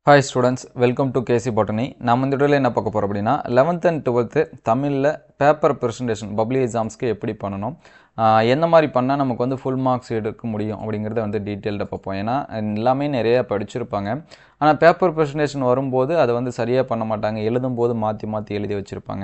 Hi students, welcome to KC Botany. நாம் இந்த வீடியோல என்ன பார்க்க போறோம் அப்படினா 11th and 12th தமிழ்ல பேப்பர் பிரசன்டேஷன் பப்ளிக் எக்ஸாம்ஸ்க்கு எப்படி பண்ணனும் என்ன மாதிரி பண்ணா நமக்கு வந்து full marks எடுக்க முடியும் அப்படிங்கறத வந்து டீடைலா பார்ப்போம். ஏனா எல்லாமே நிறைய படிச்சிருப்பாங்க. ஆனா பேப்பர் பிரசன்டேஷன் வரும்போது அத வந்து சரியா பண்ண மாட்டாங்க. எழுதும்போது மாத்தி மாத்தி எழுதி வச்சிருப்பாங்க.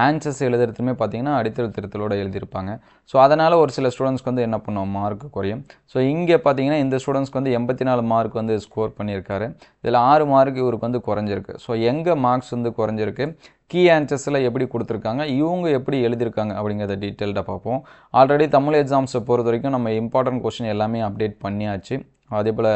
ஆன்சர்ஸ் எழுதுறதுமே பாத்தீங்கன்னா அடித்தல் திருத்தலோட எழுதி இருப்பாங்க. சோ அதனால ஒரு சில ஸ்டூடண்ட்ஸ்க்கு வந்து என்ன பண்ணுவோம் மார்க் குறையும். சோ இங்க பாத்தீங்கன்னா இந்த ஸ்டூடண்ட்ஸ்க்கு வந்து 84 மார்க் வந்து ஸ்கோர் பண்ணிருக்காரு. இதுல 6 மார்க் இவருக்கு வந்து குறைஞ்சிருக்கு. சோ எங்க மார்க்ஸ் வந்து குறைஞ்சிருக்கு கீ ஆன்சர்ஸ்ல எப்படி கொடுத்திருக்காங்க இவங்க எப்படி எழுதிருக்காங்க அப்படிங்கறத டீடைலா பார்ப்போம். ஆல்ரெடி தமிழ் எக்ஸாம்ஸ் பொறுத்தவரைக்கும் நம்ம இம்பார்ட்டன்ட் क्वेश्चन எல்லாமே அப்டேட் பண்ணியாச்சு. அதேபோல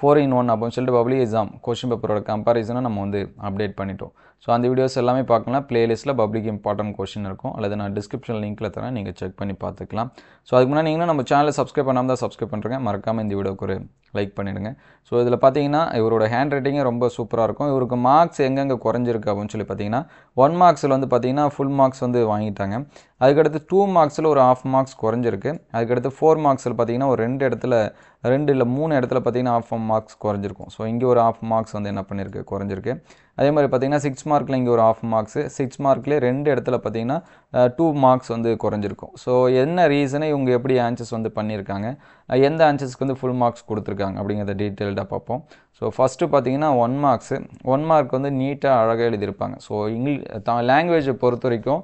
4 in 1 அப்படி சொல்லிட்டு பப்ளிக் எக்ஸாம் क्वेश्चन பேப்பரோட கம்பேரிசனை நம்ம வந்து அப்டேட் பண்ணிட்டோம். சோ அந்த வீடியோஸ் எல்லாமே பார்க்கலாம். பிளேலிஸ்ட்ல பப்ளிக் இம்பார்ட்டன்ட் क्वेश्चन இருக்கும். அல்லது நான் டிஸ்கிரிப்ஷன் லிங்க்ல தரேன் நீங்க செக் பண்ணி பார்த்துக்கலாம். சோ அதுக்கு முன்னாடி நீங்க நம்ம சேனலை சப்ஸ்கிரைப் பண்ணாம தான் சப்ஸ்கிரைப் பண்றீங்க. மறக்காம இந்த வீடியோக்கு ஒரு லைக் பண்ணிடுங்க. சோ இதுல பாத்தீங்கன்னா இவரோட ஹேண்ட் ரைட்டிங் ரொம்ப சூப்பரா இருக்கும். இவருக்கு மார்க்ஸ் எங்கங்க குறைஞ்சிருக்கு அப்படினு சொல்லி பாத்தீங்கன்னா 1 மார்க்ஸ்ல வந்து பாத்தீங்கன்னா full மார்க்ஸ் வந்து வாங்கிட்டாங்க. அதுக்கு அடுத்து 2 மார்க்ஸ்ல ஒரு half மார்க்ஸ் குறைஞ்சிருக்கு. அதுக்கு அடுத்து 4 மார்க்ஸ்ல பாத்தீங்கன்னா ஒரு 2 இல்ல 3 இடத்துல பாத்தீங்கன்னா half மார்க்ஸ் குறைஞ்சிருக்கும். சோ இங்க ஒரு half மார்க்ஸ் வந்து என்ன பண்ணிருக்கு குறைஞ்சிருக்கு. அதே மாதிரி பாத்தீங்கன்னா 6 மார்க்ல இங்க ஒரு half மார்க்ஸ் 6 மார்க்ல 2 இடத்துல பாத்தீங்கன்னா 2 மார்க்ஸ் வந்து குறைஞ்சிருக்கும். சோ என்ன ரீசன் இவங்க எப்படி ஆன்சர்ஸ் வந்து பண்ணிருக்காங்க எந்த ஆன்சர்ஸ்க்கு வந்து full மார்க்ஸ் கொடுத்திருக்காங்க அப்படிங்கறத டீடைலா பார்ப்போம். சோ ஃபர்ஸ்ட் பாத்தீங்கன்னா 1 மார்க்ஸ் 1 மார்க் வந்து நீட்டா அழகா எழுதி இருப்பாங்க. சோ லாங்குவேஜ் பொறுத்தவரைக்கும்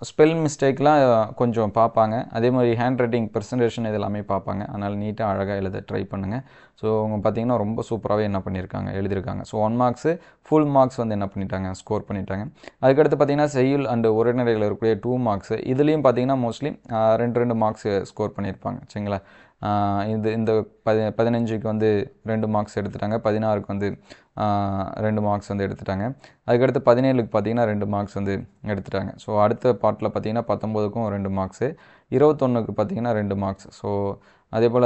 ஸ்பெல் மிஸ்டேக்லாம் கொஞ்சம் பாப்பாங்க. அதே மாதிரி ஹேண்ட் ரைட்டிங் பிரசன்டேஷன் இதெல்லாம் பாப்பாங்க. அதனால நீட்டா அழகா எழுத ட்ரை பண்ணுங்க. சோ அவங்க பாத்தீங்கன்னா ரொம்ப சூப்பராவே என்ன பண்ணிருக்காங்க எழுதிருக்காங்க. சோ 1 மார்க்ஸ் full மார்க்ஸ் வந்து என்ன பண்ணிட்டாங்க ஸ்கோர் பண்ணிட்டாங்க. அதுக்கு அடுத்து பாத்தீங்கன்னா செய்யுள் and உரைநடையில இருக்கக்கூடிய 2 மார்க்ஸ் இதுலயும் பாத்தீங்கன்னா மோஸ்ட்லி 2 மார்க்ஸ் ஸ்கோர் பண்ணிருப்பாங்க. சரிங்களா? இந்த 15க்கு வந்து 2 மார்க்ஸ் எடுத்துட்டாங்க. 16க்கு வந்து 2 மார்க்ஸ் வந்து எடுத்துட்டாங்க. அதுக்கு அடுத்து 17க்கு பாத்தீங்கன்னா 2 மார்க்ஸ் வந்து எடுத்துட்டாங்க. சோ அடுத்த பார்ட்ல பாத்தீங்கன்னா 19க்கும் 2 மார்க்ஸ் 21க்கு பாத்தீங்கன்னா 2 மார்க்ஸ். சோ அதேபோல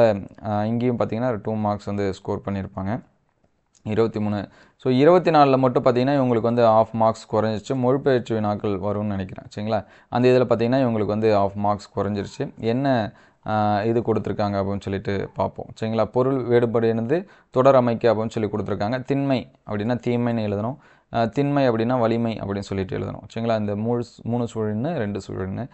இங்கேயும் பாத்தீங்கன்னா 2 மார்க்ஸ் வந்து ஸ்கோர் பண்ணிருப்பாங்க. 23 சோ 24ல மட்டும் பாத்தீங்கன்னா இவங்களுக்கு வந்து half மார்க்ஸ் குறைஞ்சிருச்சு. மொழிபெயர்ச்சி வினாக்கள் வரும்னு நினைக்கிறேன். சரிங்களா? அந்த இதுல பாத்தீங்கன்னா இவங்களுக்கு வந்து half மார்க்ஸ் குறைஞ்சிருச்சு. என்ன இது கொடுத்திருக்காங்க அப்படினு சொல்லிட்டு பாப்போம். சரிங்களா? பொருள் வேறுபாடு தொடர் அமைக்க அப்படினு சொல்லி கொடுத்திருக்காங்க. திண்மை அப்படினா தீமைன்னு எழுதணும். திண்மை அப்படினா வலிமை அப்படினு சொல்லிட்டு எழுதணும். சரிங்களா? இந்த 3 சுழின்னு 2 சுழின்னு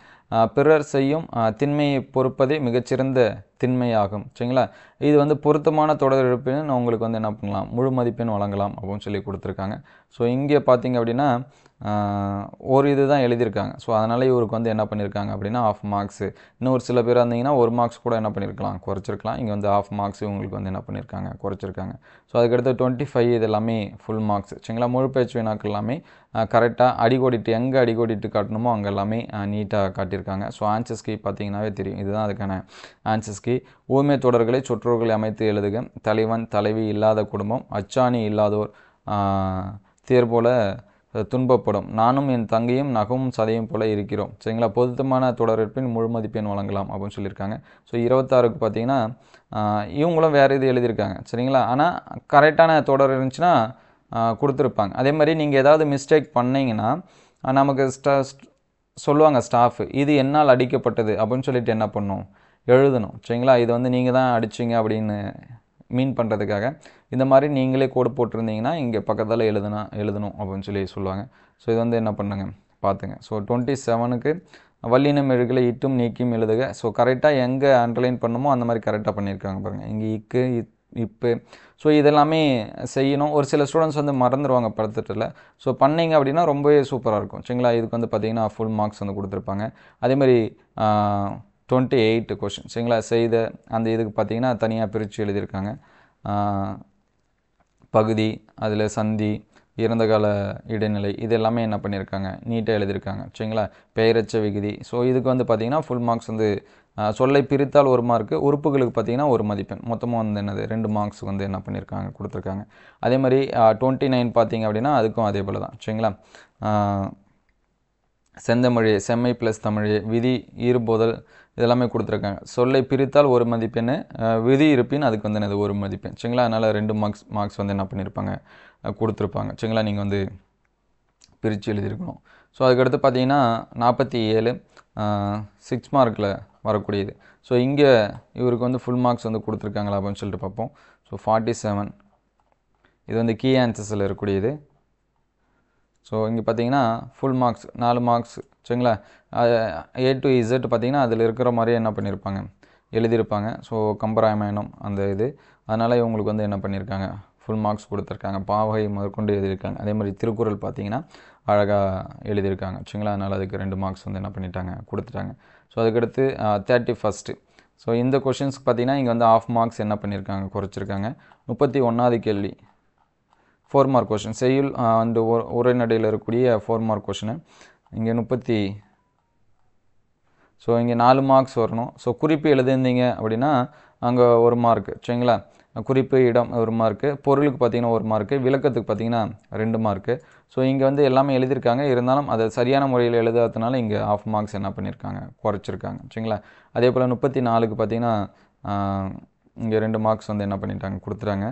பிறர் செய்யும் திண்மையை பொறுப்பதே மிகச்சிறந்த திண்மையாகும். சரிங்களா? இது வந்து பொருத்தமான தொடர் இருப்பினும் உங்களுக்கு வந்து என்ன பண்ணலாம் முழு மதிப்பெண் வழங்கலாம் அப்படினு சொல்லி கொடுத்திருக்காங்க. சோ இங்க பாத்தீங்க அப்படினா ஒரு இதுதான் எழுதி இருக்காங்க. சோ அதனால இவருக்கு வந்து என்ன பண்ணிருக்காங்க அப்படினா half மார்க்ஸ் இன்னும் ஒரு சில பேர் இருந்தீங்கன்னா 1 மார்க்ஸ் கூட என்ன பண்ணிருக்கலாம் குறைச்சிருக்கலாம். இங்க வந்து half மார்க்ஸ் உங்களுக்கு வந்து என்ன பண்ணிருக்காங்க குறைச்சிருக்காங்க. சோ அதுக்கு அடுத்து 25 இதெல்லாம் full மார்க்ஸ். சரிங்களா? மொழிபெயர்ச்சி வினாக்கள் எல்லாமே கரெக்ட்டா அடிகோடிட்டு எங்க அடிகோடிட்டு காட்டணுமோ அங்க எல்லாமே நீட்டா காட்டியிருக்காங்க. சோ ஆன்சர்ஸ் கீ பாத்தீங்கன்னாவே தெரியும். இதுதான் அதுக்கான ஆன்சர்ஸ் கீ. ஊமை தொடர்களை சொற்றொடர்களை அமைத்து எழுதுக. தலைவன் தலைவி இல்லாத குடும்பம் அச்சாணி இல்லாதோர் தேர் போல துன்பப்படும். நானும் என் தங்கையும் நகமும் சதையும் போல இருக்கிறோம். சரிங்களா? பொருத்தமான தொடர் இருப்பின் முழு மதிப்பெண் வழங்கலாம் அப்படினு சொல்லிருக்காங்க. சோ 26க்கு பாத்தீங்கன்னா இவங்களும் வேற இது எழுதி இருக்காங்க. சரிங்களா? ஆனா கரெக்ட்டான தொடர் இருந்துச்சுனா கொடுத்திருப்பாங்க. அதே மாதிரி நீங்க ஏதாவது மிஸ்டேக் பண்ணீங்கனா நமக்கு சொல்லுவாங்க ஸ்டாஃப் இது என்னால் அடிக்கப்பட்டது அப்படினு சொல்லிட்டு என்ன பண்ணனும் எழுதணும். சரிங்களா? இது வந்து நீங்க தான் அடிச்சீங்க அப்படினு மீன் பண்றதுக்காக இந்த மாதிரி நீங்களே கோட் போட்டுருந்தீங்கன்னா இங்க பக்கத்துல எழுதணும் அப்படினு சொல்லி சொல்வாங்க. சோ இது வந்து என்ன பண்ணுங்க பாத்துங்க. சோ 27க்கு வல்லினம் எழுகளை இட்டும் நீக்கியும் எழுதுக. சோ கரெக்ட்டா எங்க அண்டர்லைன் பண்ணனுமோ அந்த மாதிரி கரெக்ட்டா பண்ணிருக்காங்க பாருங்க. இங்க இக்கு இப்பு சோ இதெல்லாம் செய்யணும். ஒரு சில ஸ்டூடண்ட்ஸ் வந்து மறந்துடுவாங்க படுத்துட்டல. சோ பண்ணீங்க அப்படினா ரொம்பவே சூப்பரா இருக்கும். சரிங்களா? இதுக்கு வந்து பாத்தீங்கன்னா full மார்க்ஸ் வந்து கொடுத்திருப்பாங்க. அதே மாதிரி 28 क्वेश्चन சரிங்களா? செய்த அந்த இதுக்கு பாத்தீங்கன்னா தனியா பிரிச்சு எழுதி இருக்காங்க. பகுதி அதுல சந்தி இறந்த கால இடைநிலை இதெல்லாம் என்ன பண்ணிருக்காங்க நீட்டா எழுதி இருக்காங்க. சரிங்களா? பெயரச்ச விகுதி. சோ இதுக்கு வந்து பாத்தீங்கன்னா full மார்க்ஸ் வந்து சொல்லை பிரித்தால் 1 மார்க் உறுப்புகளுக்கு பாத்தீங்கன்னா 1 மதிப்பெண். மொத்தமா வந்து என்னது 2 மார்க்ஸ் வந்து என்ன பண்ணிருக்காங்க கொடுத்திருக்காங்க. அதே மாதிரி 29 பாத்தீங்க அப்படினா அதுக்கும் அதே போல தான். சரிங்களா? செந்தமிழே செம்மை பிளஸ் தமிழே விதி ஈறுபோதல் இதெல்லாம் கொடுத்திருக்காங்க. சொல்லை பிரித்தால் 1 மதிப்பெண் விதி இருப்பின் அதுக்கு வந்து என்னது 1 மதிப்பெண். சரிங்களா? அதனால 2 மார்க்ஸ் வந்து என்ன பண்ணிருப்பாங்க கொடுத்திருப்பாங்க. சரிங்களா? நீங்க வந்து பிரிச்சு எழுதி இருக்கணும். சோ அதுக்கு அடுத்து பாத்தீங்கன்னா 47 6 மார்க்ல வரக்கூடியது. சோ இங்க இவருக்கு வந்து full மார்க்ஸ் வந்து கொடுத்திருக்காங்களா அப்படினு சொல்லிட்டு பாப்போம். சோ 47 இது வந்து கீ ஆன்சர்ஸில் இருக்கக்கூடியது. ஸோ இங்கே பார்த்தீங்கன்னா ஃபுல் மார்க்ஸ் 4 மார்க்ஸ் சரிங்களா. A to Z பார்த்தீங்கன்னா அதில் இருக்கிற மாதிரியே என்ன பண்ணியிருப்பாங்க, எழுதியிருப்பாங்க. ஸோ கம்பராமாயணம் அந்த இது, அதனால் இவங்களுக்கு வந்து என்ன பண்ணியிருக்காங்க, ஃபுல் மார்க்ஸ் கொடுத்துருக்காங்க. பாவகை முதற்கொண்டு எழுதியிருக்காங்க. அதே மாதிரி திருக்குறள் பார்த்தீங்கன்னா அழகாக எழுதியிருக்காங்க சரிங்களா. அதனால் அதுக்கு 2 மார்க்ஸ் வந்து என்ன பண்ணிட்டாங்க, கொடுத்துட்டாங்க. ஸோ அதுக்கடுத்து 31. ஸோ இந்த கொஷின்ஸ்க்கு பார்த்தீங்கன்னா இங்கே வந்து ஆஃப் மார்க்ஸ் என்ன பண்ணியிருக்காங்க, குறைச்சிருக்காங்க. 31வது கேள்வி 4 மார்க் கொஷின், செய்யுள் அந்த உரைநடையில் இருக்கக்கூடிய 4 மார்க் கொஷினு. இங்கே ஸோ இங்கே 4 மார்க்ஸ் வரணும். ஸோ குறிப்பு எழுதியிருந்தீங்க அப்படின்னா அங்கே 1 மார்க்கு சரிங்களா. குறிப்பு இடம் 1 மார்க்கு, பொருளுக்கு பார்த்தீங்கன்னா 1 மார்க்கு, விளக்கத்துக்கு பார்த்தீங்கன்னா 2 மார்க்கு. ஸோ இங்கே வந்து எல்லாமே எழுதியிருக்காங்க, இருந்தாலும் அதை சரியான முறையில் எழுதாததுனால இங்கே ஆஃப் மார்க்ஸ் என்ன பண்ணியிருக்காங்க, குறைச்சிருக்காங்க சரிங்களா. அதே போல் 34க்கு பார்த்தீங்கன்னா இங்கே 2 மார்க்ஸ் வந்து என்ன பண்ணிட்டாங்க, கொடுத்துட்டாங்க.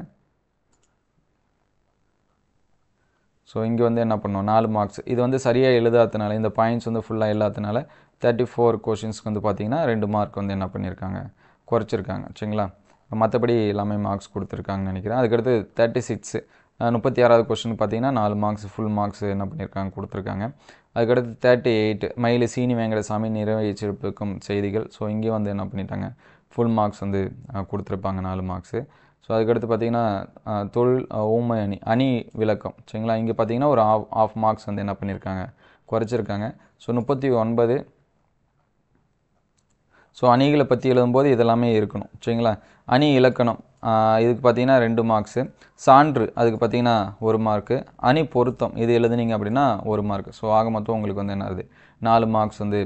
ஸோ இங்கே வந்து என்ன பண்ணோம், 4 மார்க்ஸ். இது வந்து சரியாக எழுதாததுனால, இந்த பாயிண்ட்ஸ் வந்து ஃபுல்லாக இல்லாததுனால 34 கொஷின்ஸ்க்கு வந்து பார்த்தீங்கன்னா 2 மார்க் வந்து என்ன பண்ணியிருக்காங்க, குறைச்சிருக்காங்க சரிங்களா. மற்றபடி எல்லாமே மார்க்ஸ் கொடுத்துருக்காங்கன்னு நினைக்கிறேன். அதுக்கடுத்து 36 36வது கொஷின் பார்த்தீங்கன்னா 4 மார்க்ஸ் ஃபுல் மார்க்ஸ் என்ன பண்ணியிருக்காங்க, கொடுத்துருக்காங்க. அதுக்கடுத்து 38 மயிலை சீனி வெங்கடசாமி நிறைவேற்றிருக்கும் செய்திகள். ஸோ இங்கே வந்து என்ன பண்ணிட்டாங்க, ஃபுல் மார்க்ஸ் வந்து கொடுத்துருப்பாங்க 4 மார்க்ஸு. ஸோ அதுக்கடுத்து பார்த்தீங்கன்னா தொழில் ஊமை அணி விளக்கம் சரிங்களா. இங்கே பார்த்தீங்கன்னா ஒரு ஆஃப் மார்க்ஸ் வந்து என்ன பண்ணியிருக்காங்க, குறைச்சிருக்காங்க. ஸோ 39 ஸோ அணிகளை பற்றி எழுதும்போது இதெல்லாமே இருக்கணும் சரிங்களா. அணி இலக்கணம் இதுக்கு பார்த்தீங்கன்னா 2 மார்க்ஸு. சான்று அதுக்கு பார்த்தீங்கன்னா 1 மார்க்கு. அணி பொருத்தம் இது எழுதுனீங்க அப்படின்னா 1 மார்க். ஸோ ஆக மொத்தம் உங்களுக்கு வந்து என்னது 4 மார்க்ஸ் வந்து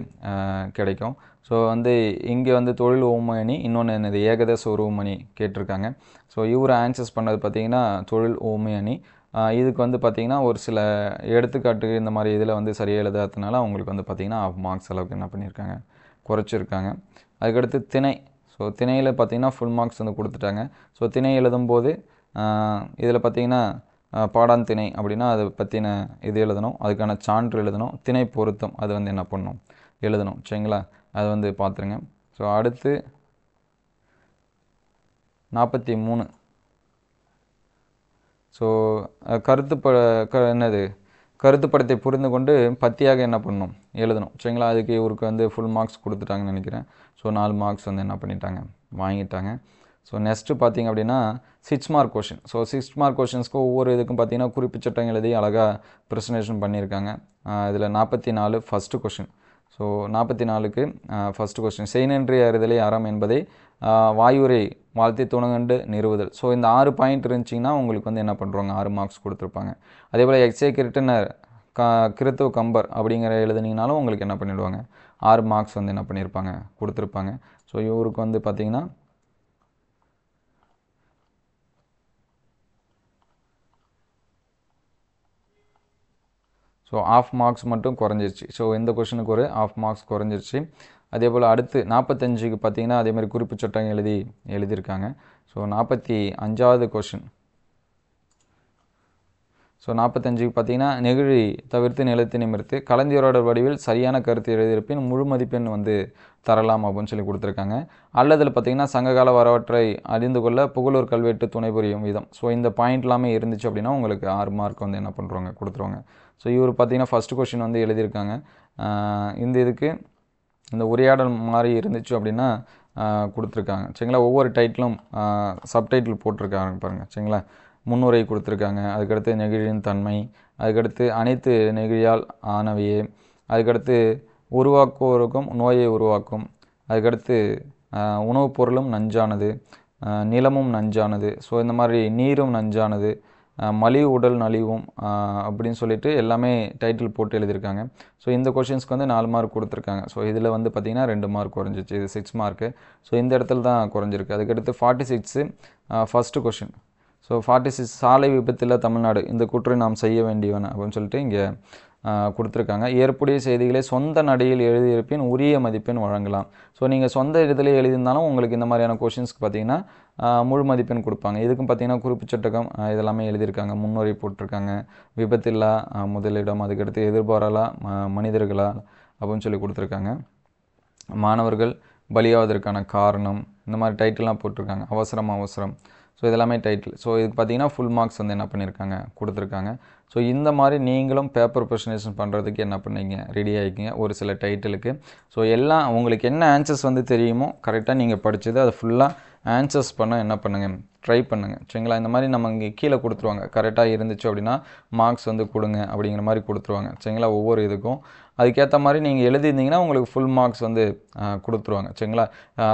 கிடைக்கும். ஸோ வந்து இங்கே வந்து தொழில் ஊமை அணி, இன்னொன்று என்னது ஏகதேச உருவமணி கேட்டிருக்காங்க. ஸோ இவர் ஆன்சர்ஸ் பண்ணது பார்த்தீங்கன்னா தொழில் ஊமை அணி. இதுக்கு வந்து பார்த்திங்கன்னா ஒரு சில எடுத்துக்காட்டு இந்த மாதிரி இதில் வந்து சரியாக எழுதாததுனால அவங்களுக்கு வந்து பார்த்திங்கன்னா ஆஃப் மார்க்ஸ் அளவுக்கு என்ன பண்ணியிருக்காங்க, குறைச்சிருக்காங்க. அதுக்கடுத்து திணை. ஸோ திணையில் பார்த்திங்கன்னா ஃபுல் மார்க்ஸ் வந்து கொடுத்துட்டாங்க. ஸோ திணை எழுதும்போது இதில் பார்த்திங்கன்னா பாடான் திணை அப்படின்னா அதை பற்றின இது எழுதணும், அதுக்கான சான்று எழுதணும். திணை பொருத்தம் அது வந்து என்ன பண்ணணும், எழுதணும் சரிங்களா. அது வந்து பார்த்துருங்க. ஸோ அடுத்து 43 ஸோ கருத்துப்படத்தை புரிந்து கொண்டு பத்தியாக என்ன பண்ணணும், எழுதணும் சரிங்களா. அதுக்கு இவருக்கு வந்து ஃபுல் மார்க்ஸ் கொடுத்துட்டாங்கன்னு நினைக்கிறேன். ஸோ 4 மார்க்ஸ் வந்து என்ன பண்ணிட்டாங்க, வாங்கிட்டாங்க. ஸோ நெக்ஸ்ட்டு பார்த்திங்க அப்படின்னா 6 மார்க் கொஷின். ஸோ 6 மார்க் கொஷின்ஸ்க்கு ஒவ்வொரு இதுக்கும் பார்த்திங்கன்னா குறிப்பு சட்டம் எழுதி அழகாக ப்ரெசன்டேஷன் பண்ணியிருக்காங்க. இதில் 44 ஃபஸ்ட்டு கொஷின். ஸோ 44க்கு ஃபஸ்ட்டு கொஸ்டின், செய்நின்றி அறிதலை அறம் என்பதை வாயுரை வாழ்த்தி துணங்கண்டு நிறுவுதல். ஸோ இந்த 6 பாயிண்ட் இருந்துச்சிங்கன்னா உங்களுக்கு வந்து என்ன பண்ணுறாங்க, 6 மார்க்ஸ் கொடுத்துருப்பாங்க. அதே போல் எக்ஸே கிருட்டினர் கிறித்துவ கம்பர் அப்படிங்கிற எழுதுனீங்கனாலும் உங்களுக்கு என்ன பண்ணிவிடுவாங்க, 6 மார்க்ஸ் வந்து என்ன பண்ணியிருப்பாங்க, கொடுத்துருப்பாங்க. ஸோ இவருக்கு வந்து பார்த்திங்கன்னா ஸோ ஆஃப் மார்க்ஸ் மட்டும் குறைஞ்சிருச்சு. ஸோ இந்த கொஷனுக்கு ஒரு ஆஃப் மார்க்ஸ் குறைஞ்சிருச்சு. அதே போல் அடுத்து 45க்கு பார்த்திங்கன்னா அதேமாதிரி குறிப்பு சட்டம் எழுதியிருக்காங்க. ஸோ 45வது கொஷின். ஸோ 45க்கு பார்த்திங்கன்னா நெகிழி தவிர்த்து நிலத்தை நிமிர்த்து கலந்துரையாடல் வடிவில் சரியான கருத்து எழுதியிருப்பின் முழு மதிப்பெண் வந்து தரலாம் அப்படின்னு சொல்லி கொடுத்துருக்காங்க. அல்லதில் பார்த்திங்கன்னா சங்ககால வரவற்றை அறிந்து கொள்ள புகழூர் கல்வெட்டு துணை புரியும் விதம். ஸோ இந்த பாயிண்ட் எல்லாமே இருந்துச்சு அப்படின்னா உங்களுக்கு 6 மார்க் வந்து என்ன பண்ணுறாங்க, கொடுத்துருவாங்க. ஸோ இவர் பார்த்திங்கன்னா ஃபஸ்ட்டு கொஷின் வந்து எழுதியிருக்காங்க. இந்த இதுக்கு இந்த உரையாடல் மாதிரி இருந்துச்சு அப்படின்னா கொடுத்துருக்காங்க சரிங்களா. ஒவ்வொரு டைட்டிலும் சப்டைட்டில் போட்டிருக்காங்க பாருங்கள் சரிங்களா. முன்னுரை கொடுத்துருக்காங்க. அதுக்கடுத்து நெகிழியின் தன்மை, அதுக்கடுத்து அனைத்து நெகிழியால் ஆனவையே, அதுக்கடுத்து உருவாக்குவோருக்கும் நோயை உருவாக்கும், அதுக்கடுத்து உணவுப் பொருளும் நஞ்சானது, நிலமும் நஞ்சானது, ஸோ இந்த மாதிரி நீரும் நஞ்சானது, மலிவு உடல் நலிவும் அப்படின்னு சொல்லிட்டு எல்லாமே டைட்டில் போட்டு எழுதியிருக்காங்க. ஸோ இந்த கொஷின்ஸ்க்கு வந்து 4 மார்க் கொடுத்துருக்காங்க. ஸோ இதில் வந்து பார்த்திங்கன்னா 2 மார்க் குறைஞ்சிச்சு, இது 6 மார்க்கு. ஸோ இந்த இடத்துல தான் குறைஞ்சிருக்கு. அதுக்கடுத்து 46 ஃபஸ்ட்டு கொஷின். ஸோ 46 சாலை விபத்தில் தமிழ்நாடு இந்த குற்றை நாம் செய்ய வேண்டியவன அப்படின்னு சொல்லிட்டு இங்கே கொடுத்துருக்காங்க. ஏற்புடைய செய்திகளை சொந்த நடையில் எழுதியிருப்பின் உரிய மதிப்பெண் வழங்கலாம். ஸோ நீங்கள் சொந்த இடத்துல எழுதியிருந்தாலும் உங்களுக்கு இந்த மாதிரியான கொஷின்ஸ்க்கு பார்த்திங்கன்னா முழு மதிப்பெண் கொடுப்பாங்க. இதுக்கும் பார்த்திங்கன்னா குறிப்பு சட்டகம் இதெல்லாமே எழுதியிருக்காங்க, முன்னுரை போட்டிருக்காங்க, விபத்தில்லா முதலிடம், அதுக்கடுத்து எதிர்பாரலா மனிதர்களா அப்படின்னு சொல்லி கொடுத்துருக்காங்க. மாணவர்கள் பலியாவதற்கான காரணம், இந்த மாதிரி டைட்டில்லாம் போட்டிருக்காங்க. அவசரம் ஸோ இதெல்லாமே டைட்டில். ஸோ இதுக்கு பார்த்தீங்கன்னா ஃபுல் மார்க்ஸ் வந்து என்ன பண்ணியிருக்காங்க கொடுத்துருக்காங்க. ஸோ இந்த மாதிரி நீங்களும் பேப்பர் ப்ரெசன்டேஷன் பண்ணுறதுக்கு என்ன பண்ணீங்க ரெடி ஆகிக்கிங்க ஒரு சில டைட்டிலுக்கு. ஸோ எல்லாம் உங்களுக்கு என்ன ஆன்சர்ஸ் வந்து தெரியுமோ கரெக்டாக நீங்கள் படித்தது அதை ஃபுல்லாக ஆன்சர்ஸ் பண்ண என்ன பண்ணுங்கள் ட்ரை பண்ணுங்கள் சரிங்களா. இந்த மாதிரி நம்ம இங்கே கீழே கொடுத்துருவாங்க, கரெக்டாக இருந்துச்சு அப்படின்னா மார்க்ஸ் வந்து கொடுங்க அப்படிங்கிற மாதிரி கொடுத்துருவாங்க சரிங்களா. ஒவ்வொரு இதுக்கும் அதுக்கேற்ற மாதிரி நீங்கள் எழுதியிருந்தீங்கன்னா உங்களுக்கு ஃபுல் மார்க்ஸ் வந்து கொடுத்துருவாங்க சரிங்களா.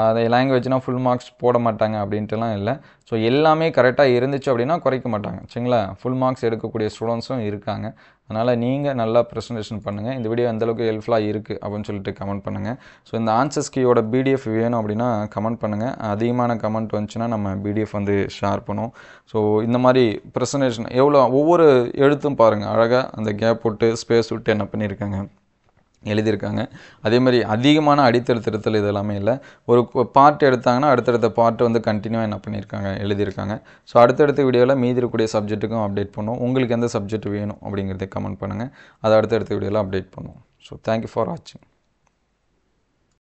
அதை லாங்குவேஜ்னால் ஃபுல் மார்க்ஸ் போட மாட்டாங்க அப்படின்ட்டுலாம் இல்லை. ஸோ எல்லாமே கரெக்டாக இருந்துச்சு அப்படின்னா குறைக்க மாட்டாங்க சரிங்களா. ஃபுல் மார்க்ஸ் எடுக்கக்கூடிய ஸ்டூடெண்ட்ஸும் இருக்காங்க. அதனால் நீங்கள் நல்லா ப்ரெசன்டேஷன் பண்ணுங்கள். இந்த வீடியோ எந்தளவுக்கு ஹெல்ப்ஃபுல்லாக இருக்குது அப்படின்னு சொல்லிட்டு கமெண்ட் பண்ணுங்கள். ஸோ இந்த ஆன்சர்ஸ் கீயோட பிடிஎஃப் வேணும் அப்படின்னா கமெண்ட் பண்ணுங்கள். அதிகமான கமெண்ட் வந்துச்சுன்னா நம்ம பிடிஎஃப் வந்து ஷேர் பண்ணுவோம். ஸோ இந்த மாதிரி ப்ரெசன்டேஷன் எவ்வளோ ஒவ்வொரு எழுத்தும் பாருங்கள், அழகாக அந்த கேப் விட்டு ஸ்பேஸ் விட்டு என்ன பண்ணியிருக்காங்க எழுதியிருக்காங்க. அதே மாதிரி அதிகமான அடித்தல் திருத்தல் இது எல்லாமே இல்லை. ஒரு பார்ட் எடுத்தாங்கன்னா அடுத்தடுத்த பார்ட் வந்து கண்டினியூவாக என்ன பண்ணியிருக்காங்க எழுதியிருக்காங்க. ஸோ அடுத்தடுத்த வீடியோவில் மீதி இருக்கக்கூடிய சப்ஜெக்ட்டுக்கும் அப்டேட் பண்ணுவோம். உங்களுக்கு எந்த சப்ஜெக்ட் வேணும் அப்படிங்கிறத கமெண்ட் பண்ணுங்கள், அதை அடுத்தடுத்த வீடியோவில் அப்டேட் பண்ணுவோம். ஸோ தேங்க்யூ ஃபார் வாட்சிங்.